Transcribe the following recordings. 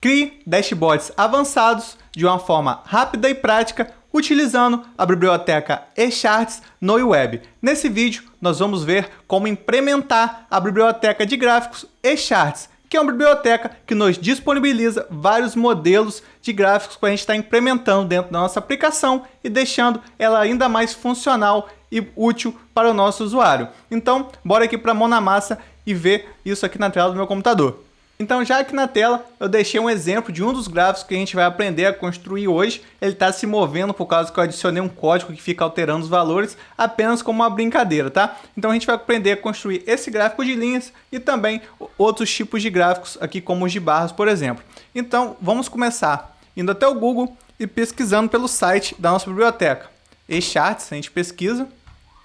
Crie dashboards avançados de uma forma rápida e prática utilizando a biblioteca eCharts no web. Nesse vídeo, nós vamos ver como implementar a biblioteca de gráficos eCharts, que é uma biblioteca que nos disponibiliza vários modelos de gráficos que a gente está implementando dentro da nossa aplicação e deixando ela ainda mais funcional e útil para o nosso usuário. Então, bora aqui para a mão na massa e ver isso aqui na tela do meu computador. Então, já aqui na tela, eu deixei um exemplo de um dos gráficos que a gente vai aprender a construir hoje. Ele está se movendo por causa que eu adicionei um código que fica alterando os valores apenas como uma brincadeira, tá? Então, a gente vai aprender a construir esse gráfico de linhas e também outros tipos de gráficos aqui, como os de barras, por exemplo. Então, vamos começar indo até o Google e pesquisando pelo site da nossa biblioteca. eCharts, a gente pesquisa,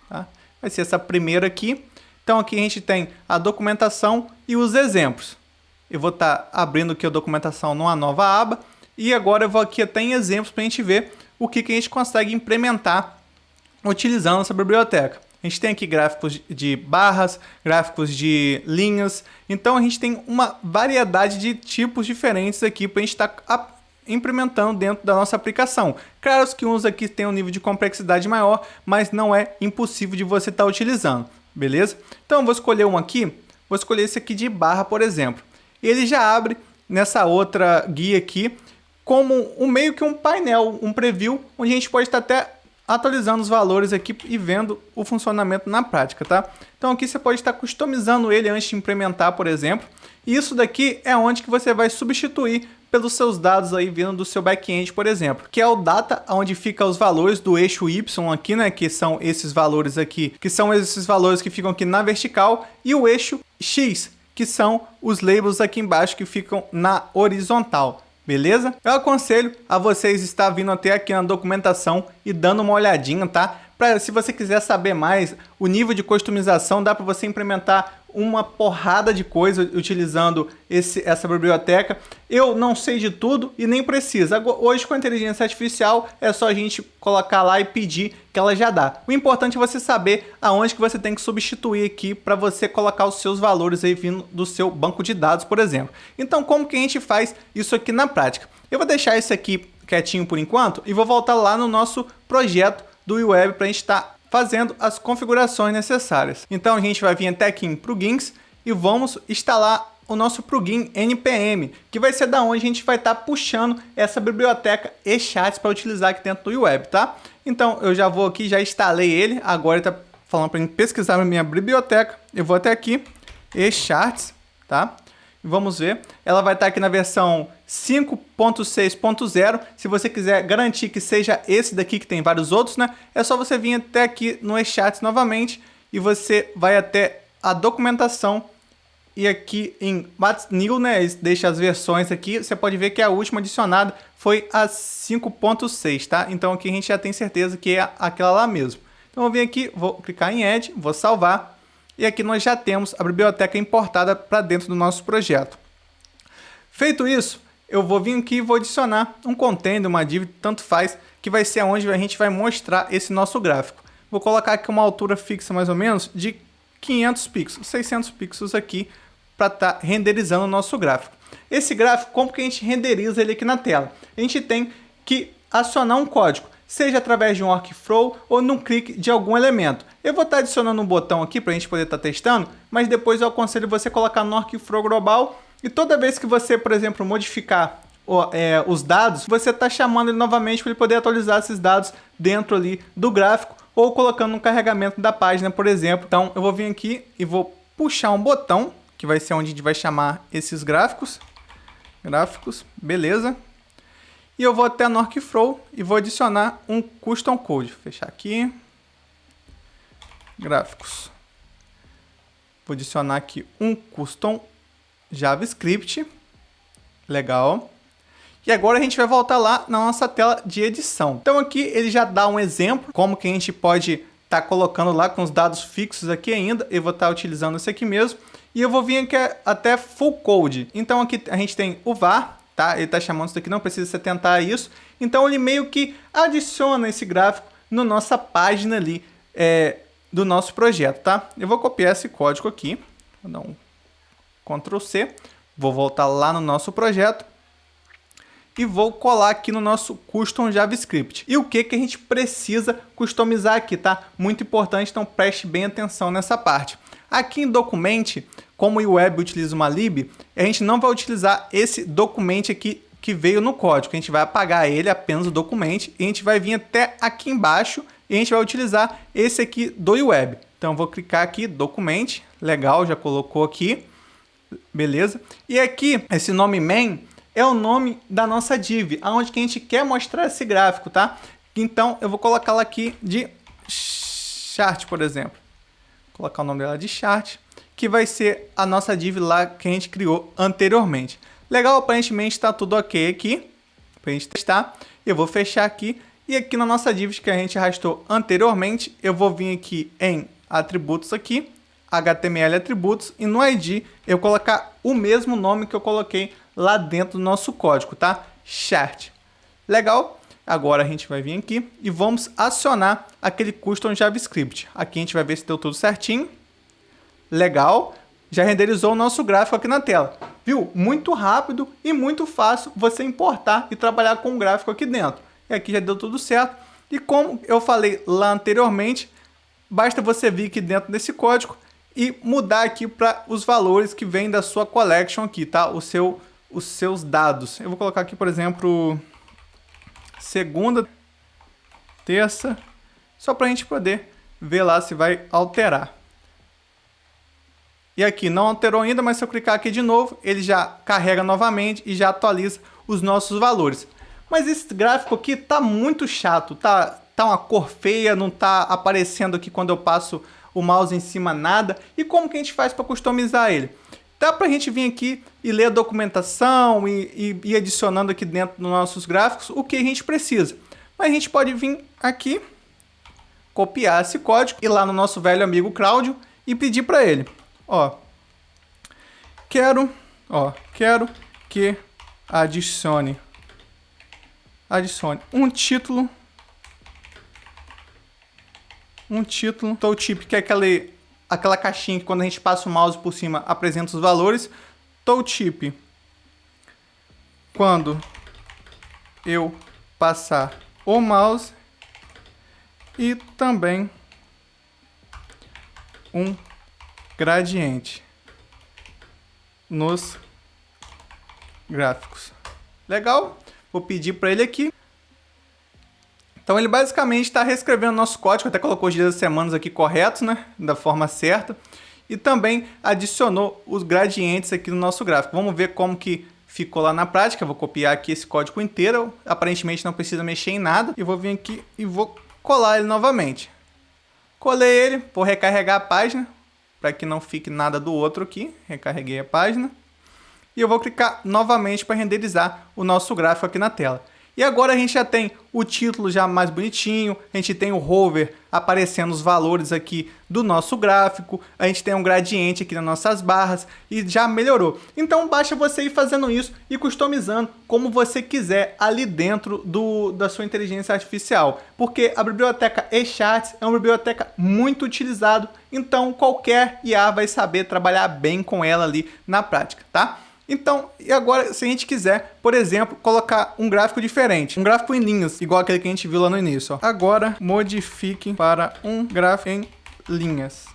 tá? Vai ser essa primeira aqui. Então, aqui a gente tem a documentação e os exemplos. Eu vou estar abrindo aqui a documentação numa nova aba e agora eu vou aqui até em exemplos para a gente ver o que a gente consegue implementar utilizando essa biblioteca. A gente tem aqui gráficos de barras, gráficos de linhas, então a gente tem uma variedade de tipos diferentes aqui para a gente estar implementando dentro da nossa aplicação. Claro que uns aqui tem um nível de complexidade maior, mas não é impossível de você estar utilizando, beleza? Então eu vou escolher um aqui, vou escolher esse aqui de barra, por exemplo. Ele já abre nessa outra guia aqui como meio que um painel, um preview, onde a gente pode estar até atualizando os valores aqui e vendo o funcionamento na prática, tá? Então aqui você pode estar customizando ele antes de implementar, por exemplo. E isso daqui é onde que você vai substituir pelos seus dados aí vindo do seu back-end, por exemplo, que é o data, onde fica os valores do eixo Y aqui, né, que são esses valores aqui, que são esses valores que ficam aqui na vertical, e o eixo X, que são os labels aqui embaixo que ficam na horizontal, beleza? Eu aconselho a vocês estar vindo até aqui na documentação e dando uma olhadinha, tá? Se você quiser saber mais, o nível de customização dá para você implementar uma porrada de coisa utilizando essa biblioteca. Eu não sei de tudo e nem precisa. Hoje, com a inteligência artificial, é só a gente colocar lá e pedir que ela já dá. O importante é você saber aonde que você tem que substituir aqui para você colocar os seus valores aí vindo do seu banco de dados, por exemplo. Então, como que a gente faz isso aqui na prática? Eu vou deixar esse aqui quietinho por enquanto e vou voltar lá no nosso projeto do web para a gente estar fazendo as configurações necessárias. Então a gente vai vir até aqui em plugins e vamos instalar o nosso plugin NPM, que vai ser da onde a gente vai estar puxando essa biblioteca eCharts para utilizar aqui dentro do web, tá? Então eu já vou aqui, já instalei ele, agora ele está falando para mim pesquisar na minha biblioteca. Eu vou até aqui, eCharts, tá? E vamos ver, ela vai estar aqui na versão 5.6.0, se você quiser garantir que seja esse daqui, que tem vários outros, né? É só você vir até aqui no eCharts novamente e você vai até a documentação e aqui em What's New, né? Deixa as versões aqui, você pode ver que a última adicionada foi a 5.6, tá? Então aqui a gente já tem certeza que é aquela lá mesmo. Então eu vou vir aqui, vou clicar em Add, vou salvar. E aqui nós já temos a biblioteca importada para dentro do nosso projeto. Feito isso, eu vou vir aqui e vou adicionar um container, uma div, tanto faz, que vai ser onde a gente vai mostrar esse nosso gráfico. Vou colocar aqui uma altura fixa mais ou menos de 500 pixels, 600 pixels aqui para estar renderizando o nosso gráfico. Esse gráfico, como que a gente renderiza ele aqui na tela? A gente tem que acionar um código, seja através de um workflow ou num clique de algum elemento. Eu vou estar adicionando um botão aqui para a gente poder estar testando, mas depois eu aconselho você colocar no workflow global e toda vez que você, por exemplo, modificar os dados, você está chamando ele novamente para ele poder atualizar esses dados dentro ali do gráfico ou colocando no carregamento da página, por exemplo. Então eu vou vir aqui e vou puxar um botão, que vai ser onde a gente vai chamar esses gráficos, beleza. E eu vou até no workflow e vou adicionar um custom code. Vou fechar aqui. Gráficos. Vou adicionar aqui um custom JavaScript. Legal. E agora a gente vai voltar lá na nossa tela de edição. Então aqui ele já dá um exemplo, como que a gente pode estar colocando lá com os dados fixos aqui ainda. Eu vou estar utilizando esse aqui mesmo. E eu vou vir aqui até full code. Então aqui a gente tem o var. Tá? Ele está chamando isso daqui, não precisa se atentar a isso. Então ele meio que adiciona esse gráfico na nossa página ali do nosso projeto, tá? Eu vou copiar esse código aqui, vou dar um Ctrl+C, vou voltar lá no nosso projeto e vou colar aqui no nosso Custom JavaScript. E o que a gente precisa customizar aqui, tá? Muito importante, então preste bem atenção nessa parte. Aqui em Document, como o Web utiliza uma lib, a gente não vai utilizar esse Document aqui que veio no código. A gente vai apagar ele, apenas o Document, e a gente vai vir até aqui embaixo e a gente vai utilizar esse aqui do Web. Então eu vou clicar aqui, Document, legal, já colocou aqui, beleza? E aqui, esse nome main é o nome da nossa div, aonde que a gente quer mostrar esse gráfico, tá? Então eu vou colocá-la aqui de chart, por exemplo. Vou colocar o nome dela de chart, que vai ser a nossa div lá que a gente criou anteriormente. Legal, aparentemente está tudo ok aqui, para a gente testar. Eu vou fechar aqui, e aqui na nossa div que a gente arrastou anteriormente, eu vou vir aqui em atributos aqui, HTML atributos, e no ID eu vou colocar o mesmo nome que eu coloquei lá dentro do nosso código, tá? Chart. Legal? Agora a gente vai vir aqui e vamos acionar aquele custom JavaScript. Aqui a gente vai ver se deu tudo certinho. Legal. Já renderizou o nosso gráfico aqui na tela. Viu? Muito rápido e muito fácil você importar e trabalhar com o gráfico aqui dentro. E aqui já deu tudo certo. E como eu falei lá anteriormente, basta você vir aqui dentro desse código e mudar aqui para os valores que vêm da sua collection aqui, tá? Os seus dados. Eu vou colocar aqui, por exemplo, segunda, terça, só para a gente poder ver lá se vai alterar. E aqui não alterou ainda, mas se eu clicar aqui de novo, ele já carrega novamente e já atualiza os nossos valores. Mas esse gráfico aqui tá muito chato, tá uma cor feia, não tá aparecendo aqui quando eu passo o mouse em cima nada. E como que a gente faz para customizar ele? Dá para a gente vir aqui e ler a documentação e ir adicionando aqui dentro dos nossos gráficos o que a gente precisa. Mas a gente pode vir aqui, copiar esse código, ir lá no nosso velho amigo Cláudio e pedir para ele. Quero que adicione um título tooltip, que é aquela caixinha que quando a gente passa o mouse por cima apresenta os valores. Tooltip, quando eu passar o mouse, e também um gradiente nos gráficos. Legal? Vou pedir para ele aqui. Então ele basicamente está reescrevendo nosso código, até colocou os dias das semanas aqui corretos, né? Da forma certa. E também adicionou os gradientes aqui no nosso gráfico. Vamos ver como que ficou lá na prática. Eu vou copiar aqui esse código inteiro. Aparentemente não precisa mexer em nada. E vou vir aqui e vou colar ele novamente. Colei ele, vou recarregar a página, para que não fique nada do outro aqui. Recarreguei a página. E eu vou clicar novamente para renderizar o nosso gráfico aqui na tela. E agora a gente já tem o título já mais bonitinho, a gente tem o hover aparecendo os valores aqui do nosso gráfico, a gente tem um gradiente aqui nas nossas barras e já melhorou. Então basta você ir fazendo isso e customizando como você quiser ali dentro da sua inteligência artificial. Porque a biblioteca eCharts é uma biblioteca muito utilizada, então qualquer IA vai saber trabalhar bem com ela ali na prática, tá? Então, e agora, se a gente quiser, por exemplo, colocar um gráfico diferente, um gráfico em linhas, igual aquele que a gente viu lá no início, ó. Agora, modifique para um gráfico em linhas.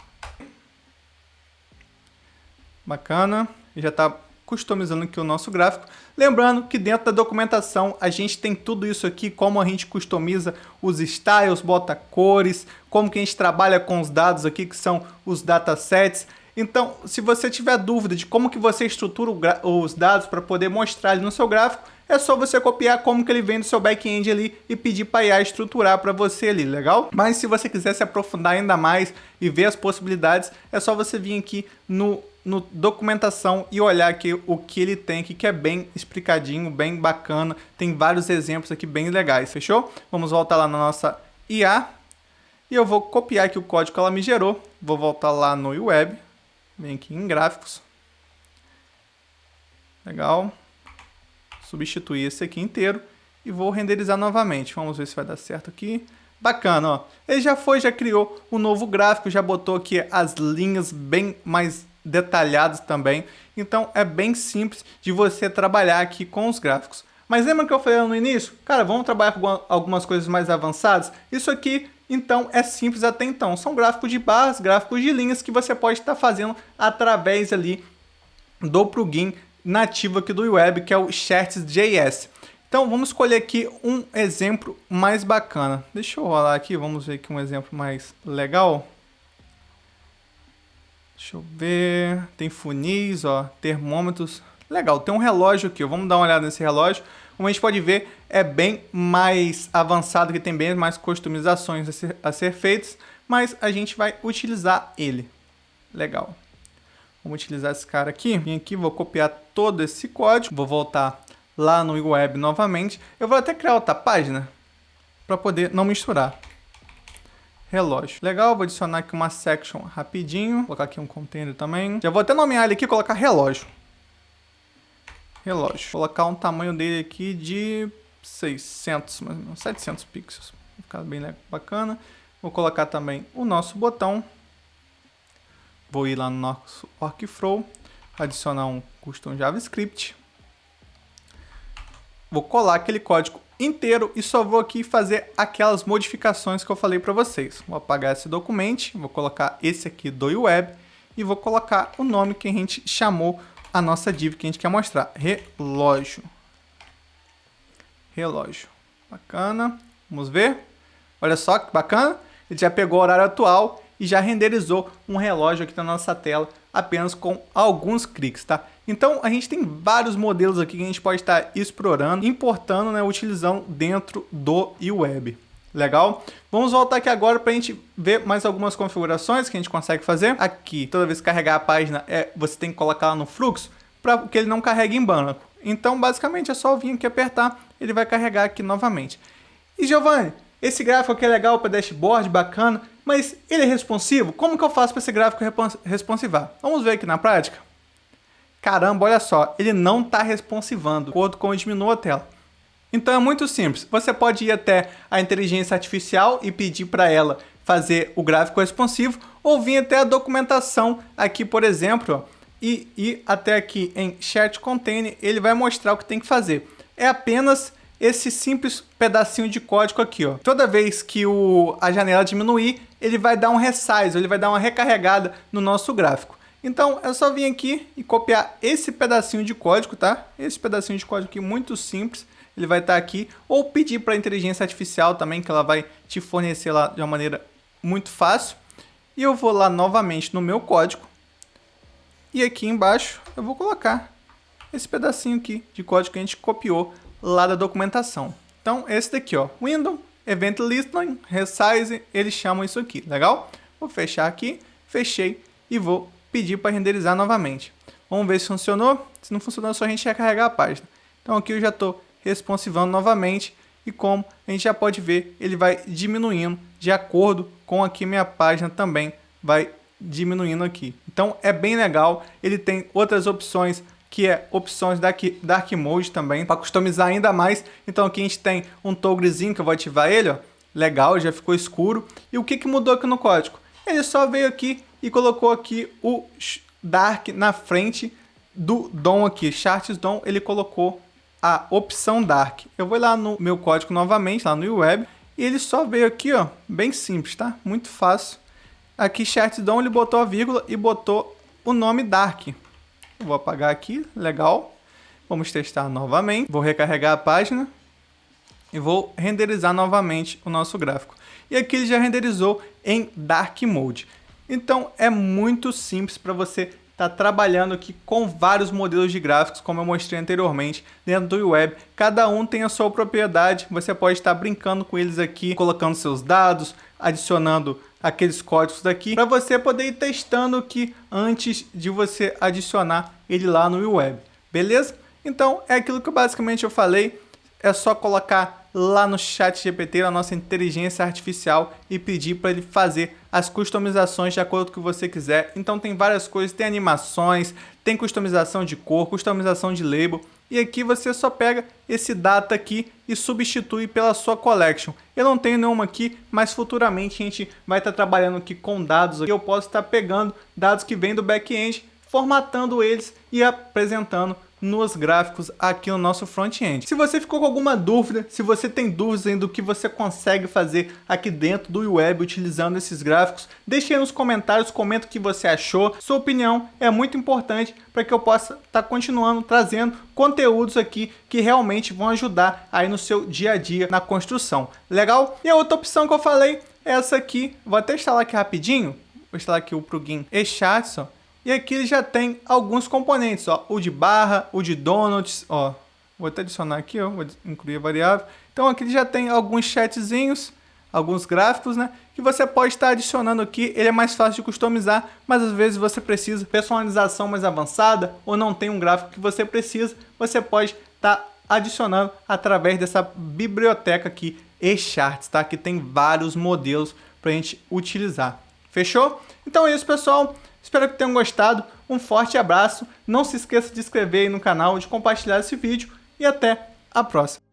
Bacana, já está customizando aqui o nosso gráfico. Lembrando que dentro da documentação a gente tem tudo isso aqui, como a gente customiza os styles, bota cores, como que a gente trabalha com os dados aqui, que são os datasets. Então, se você tiver dúvida de como que você estrutura os dados para poder mostrar ele no seu gráfico, é só você copiar como que ele vem do seu back-end ali e pedir para a IA estruturar para você ali, legal? Mas se você quiser se aprofundar ainda mais e ver as possibilidades, é só você vir aqui no documentação e olhar aqui o que ele tem aqui, que é bem explicadinho, bem bacana. Tem vários exemplos aqui bem legais, fechou? Vamos voltar lá na nossa IA e eu vou copiar aqui o código que ela me gerou. Vou voltar lá no Web. Vem aqui em gráficos. Legal. Substituir esse aqui inteiro e vou renderizar novamente. Vamos ver se vai dar certo aqui. Bacana, ó. Ele já criou um novo gráfico, já botou aqui as linhas bem mais detalhadas também. Então é bem simples de você trabalhar aqui com os gráficos. Mas lembra que eu falei no início? Cara, vamos trabalhar com algumas coisas mais avançadas? Isso aqui, então, é simples até então. São gráficos de barras, gráficos de linhas que você pode estar fazendo através ali do plugin nativo aqui do web, que é o Charts.js. Então, vamos escolher aqui um exemplo mais bacana. Deixa eu rolar aqui, vamos ver aqui um exemplo mais legal. Deixa eu ver, tem funis, ó, termômetros. Legal, tem um relógio aqui, vamos dar uma olhada nesse relógio. Como a gente pode ver, é bem mais avançado, que tem bem mais customizações a ser feitas, mas a gente vai utilizar ele. Legal. Vamos utilizar esse cara aqui. Vim aqui, vou copiar todo esse código, vou voltar lá no web novamente. Eu vou até criar outra página para poder não misturar. Relógio. Legal, vou adicionar aqui uma section rapidinho. Vou colocar aqui um container também. Já vou até nomear ele aqui e colocar relógio. Relógio. Vou colocar um tamanho dele aqui de 600, mais ou menos, 700 pixels. Vai ficar bem bacana. Vou colocar também o nosso botão. Vou ir lá no nosso workflow, adicionar um custom JavaScript. Vou colar aquele código inteiro e só vou aqui fazer aquelas modificações que eu falei para vocês. Vou apagar esse documento, vou colocar esse aqui do web e vou colocar o nome que a gente chamou a nossa div que a gente quer mostrar. Relógio. Relógio. Bacana. Vamos ver. Olha só que bacana. Ele já pegou o horário atual e já renderizou um relógio aqui na nossa tela apenas com alguns cliques, tá? Então a gente tem vários modelos aqui que a gente pode estar explorando, importando, né, utilizando dentro do web. Legal? Vamos voltar aqui agora para a gente ver mais algumas configurações que a gente consegue fazer. Aqui, toda vez que carregar a página, você tem que colocar ela no fluxo para que ele não carregue em branco. Então, basicamente, é só vir aqui apertar, ele vai carregar aqui novamente. E, Giovanni, esse gráfico aqui é legal para dashboard, bacana, mas ele é responsivo? Como que eu faço para esse gráfico responsivar? Vamos ver aqui na prática. Caramba, olha só, ele não está responsivando, de acordo com eu diminuo a tela. Então é muito simples, você pode ir até a inteligência artificial e pedir para ela fazer o gráfico responsivo, ou vir até a documentação aqui, por exemplo, ó, e ir até aqui em Chart Container, ele vai mostrar o que tem que fazer. É apenas esse simples pedacinho de código aqui, ó. Toda vez que a janela diminuir, ele vai dar um resize, ele vai dar uma recarregada no nosso gráfico. Então é só vir aqui e copiar esse pedacinho de código, tá? Esse pedacinho de código aqui muito simples. Ele vai estar aqui, ou pedir para a inteligência artificial também, que ela vai te fornecer lá de uma maneira muito fácil. E eu vou lá novamente no meu código. E aqui embaixo eu vou colocar esse pedacinho aqui de código que a gente copiou lá da documentação. Então esse daqui, ó, Window, Event Listening, Resize, eles chamam isso aqui, legal? Vou fechar aqui, fechei e vou pedir para renderizar novamente. Vamos ver se funcionou. Se não funcionou, é só a gente recarregar a página. Então aqui eu já estou responsivando novamente e como a gente já pode ver, ele vai diminuindo de acordo com aqui minha página também vai diminuindo aqui. Então é bem legal, ele tem outras opções que é opções Dark Mode também para customizar ainda mais. Então aqui a gente tem um togglezinho que eu vou ativar ele, ó. Legal, já ficou escuro. E o que mudou aqui no código? Ele só veio aqui e colocou aqui o Dark na frente do DOM aqui, Charts DOM, ele colocou a opção Dark. Eu vou lá no meu código novamente, lá no web, e ele só veio aqui, ó, bem simples, tá? Muito fácil. Aqui, Charts DOM, ele botou a vírgula e botou o nome Dark. Eu vou apagar aqui, legal. Vamos testar novamente. Vou recarregar a página e vou renderizar novamente o nosso gráfico. E aqui ele já renderizou em Dark Mode. Então é muito simples para você estar trabalhando aqui com vários modelos de gráficos, como eu mostrei anteriormente, dentro do web. Cada um tem a sua propriedade, você pode estar brincando com eles aqui, colocando seus dados, adicionando aqueles códigos daqui, para você poder ir testando aqui antes de você adicionar ele lá no web, beleza? Então é aquilo que basicamente eu falei, é só colocar lá no ChatGPT, na nossa inteligência artificial, e pedir para ele fazer as customizações de acordo com o que você quiser. Então tem várias coisas, tem animações, tem customização de cor, customização de label, e aqui você só pega esse data aqui e substitui pela sua collection. Eu não tenho nenhuma aqui, mas futuramente a gente vai estar trabalhando aqui com dados. Eu posso estar pegando dados que vêm do back-end, formatando eles e apresentando nos gráficos aqui no nosso front-end. Se você ficou com alguma dúvida, se você tem dúvidas ainda do que você consegue fazer aqui dentro do web utilizando esses gráficos, deixe aí nos comentários, comenta o que você achou. Sua opinião é muito importante para que eu possa estar continuando trazendo conteúdos aqui que realmente vão ajudar aí no seu dia a dia na construção. Legal? E a outra opção que eu falei é essa aqui. Vou até instalar aqui rapidinho. Vou instalar aqui o plugin eCharts, ó. E aqui ele já tem alguns componentes, ó, o de barra, o de donuts, ó. Vou até adicionar aqui, ó, vou incluir a variável. Então aqui ele já tem alguns chatzinhos, alguns gráficos, né, que você pode estar adicionando aqui. Ele é mais fácil de customizar, mas às vezes você precisa de personalização mais avançada ou não tem um gráfico que você precisa, você pode estar adicionando através dessa biblioteca aqui, eCharts, tá? Que tem vários modelos para a gente utilizar. Fechou? Então é isso, pessoal. Espero que tenham gostado. Um forte abraço. Não se esqueça de se inscrever aí no canal, de compartilhar esse vídeo e até a próxima.